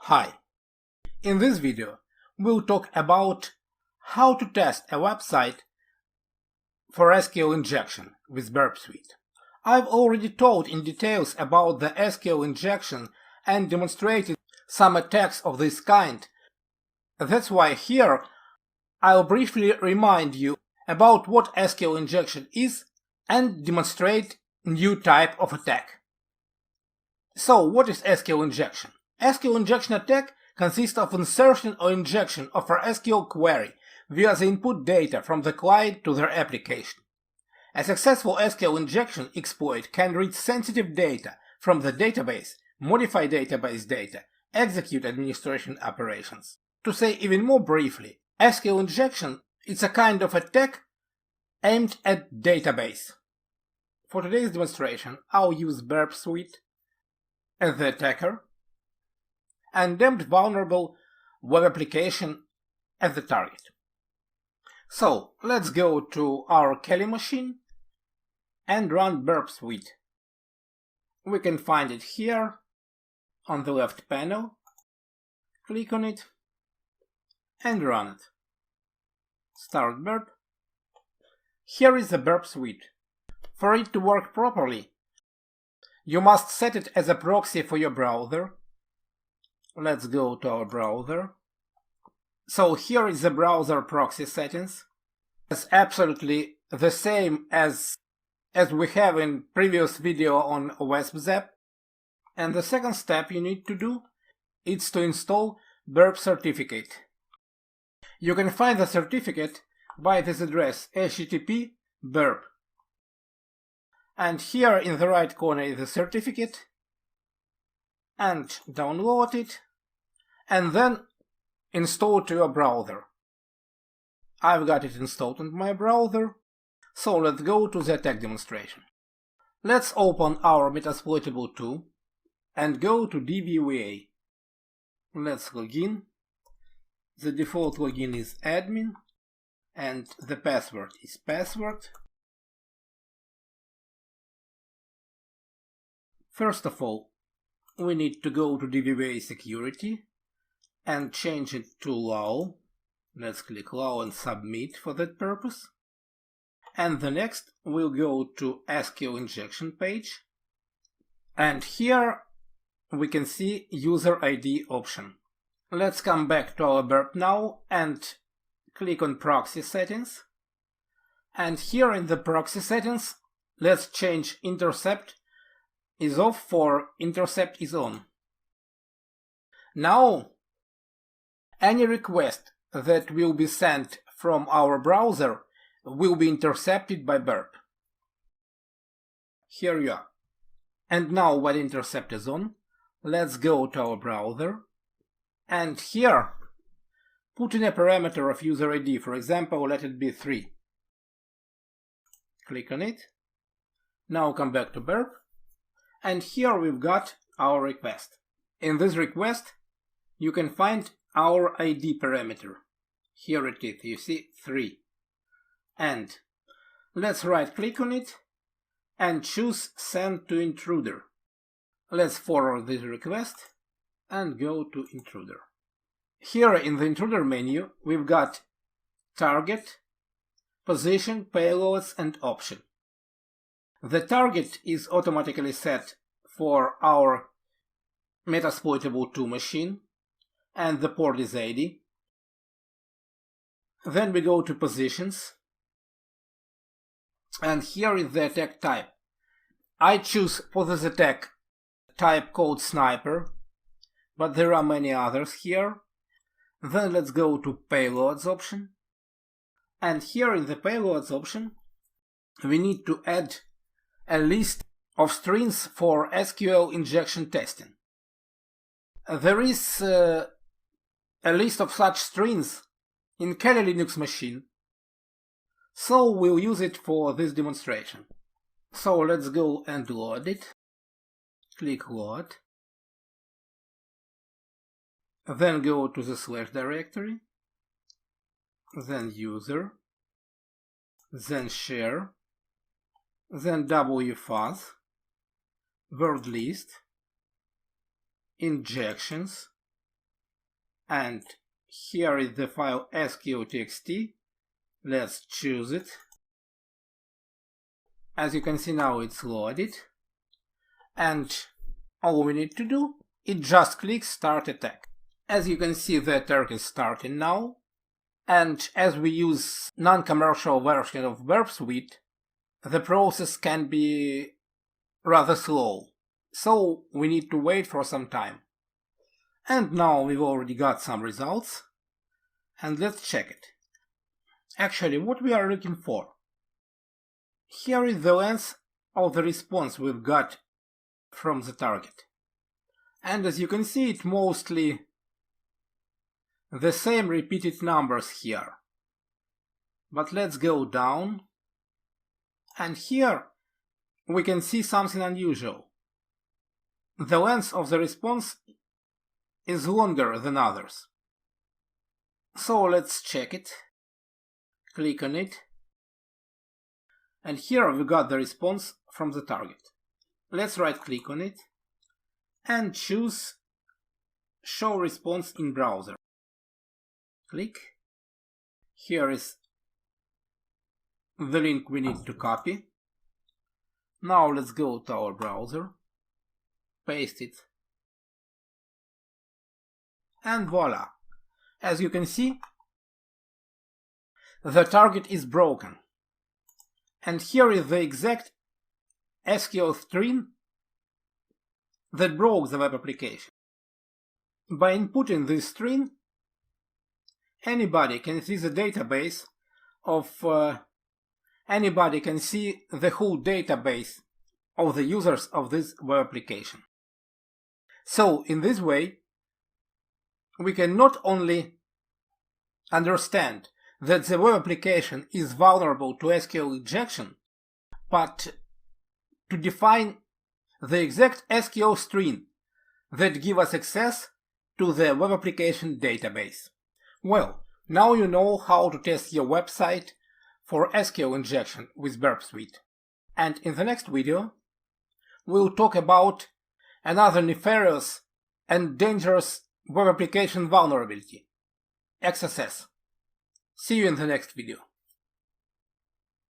Hi, in this video we'll talk about how to test a website for SQL injection with Burp suite. I've already told in details about the SQL injection and demonstrated some attacks of this kind. That's why here I'll briefly remind you about what SQL injection is and demonstrate new type of attack. So what is SQL injection? SQL injection attack consists of insertion or injection of an SQL query via the input data from the client to their application. A successful SQL injection exploit can read sensitive data from the database, modify database data, execute administration operations. To say even more briefly, SQL injection is a kind of attack aimed at database. For today's demonstration, I'll use Burp suite as the attacker and damned vulnerable web application as the target. So let's go to our Kali machine and run Burp suite. We can find it here on the left panel. Click on it and run it. Start Burp. Here is the Burp suite. For it to work properly, you must set it as a proxy for your browser. Let's go to our browser. So here is the browser proxy settings. It's absolutely the same as we have in previous video on WASP-ZAP. And the second step you need to do is to install Burp certificate. You can find the certificate by this address http burp. And here in the right corner is the certificate, and download it and then install to your browser. I've got it installed in my browser, so let's go to the attack demonstration. Let's open our Metasploitable 2 and go to DVVA. Let's log in. The default login is admin and the password is password. First of all, we need to go to DVVA security and change it to allow. Let's click allow and submit for that purpose. And the next we'll go to SQL injection page. And here we can see user ID option. Let's come back to our Burp now and click on proxy settings. And here in the proxy settings, let's change intercept is off for intercept is on. Now, any request that will be sent from our browser will be intercepted by Burp. Here you are. And now when intercept is on, let's go to our browser and here put in a parameter of user ID. For example, let it be 3. Click on it. Now come back to Burp. And here we've got our request. In this request, you can find our ID parameter. Here it is, you see 3. And let's right click on it and choose Send to Intruder. Let's forward this request and go to Intruder. Here in the Intruder menu, we've got Target, Position, Payloads, and Option. The target is automatically set for our Metasploitable 2 machine, and the port is 80. Then we go to Positions, and here is the attack type. I choose for this attack type called Sniper, but there are many others here. Then let's go to Payloads option, and here in the Payloads option we need to add a list of strings for SQL injection testing. There is a list of such strings in Kali Linux machine, so we'll use it for this demonstration. So let's go and load it. Click load. Then go to the slash directory, then user, then share, then wfuzz, word list, injections, And here is the file SQL.txt. Let's choose it. As you can see now, it's loaded. And all we need to do is just click Start Attack. As you can see, the attack is starting now. And as we use non-commercial version of Burp Suite, the process can be rather slow. So we need to wait for some time. And now we've already got some results. And let's check it. Actually, what we are looking for. Here is the length of the response we've got from the target. And as you can see, it's mostly the same repeated numbers here. But let's go down. And here we can see something unusual. The length of the response is longer than others. So let's check it. Click on it. And here we got the response from the target. Let's right click on it and choose Show Response in Browser. Click. Here is the link we need to copy. Now let's go to our browser, paste it, and voila! As you can see, the target is broken. And here is the exact SQL string that broke the web application. By inputting this string, anybody can see the database of anybody can see the whole database of the users of this web application. So in this way, we can not only understand that the web application is vulnerable to SQL injection, but to define the exact SQL string that give us access to the web application database. Well, now you know how to test your website for SQL injection with Burp Suite. And in the next video, we'll talk about another nefarious and dangerous web application vulnerability, XSS. See you in the next video.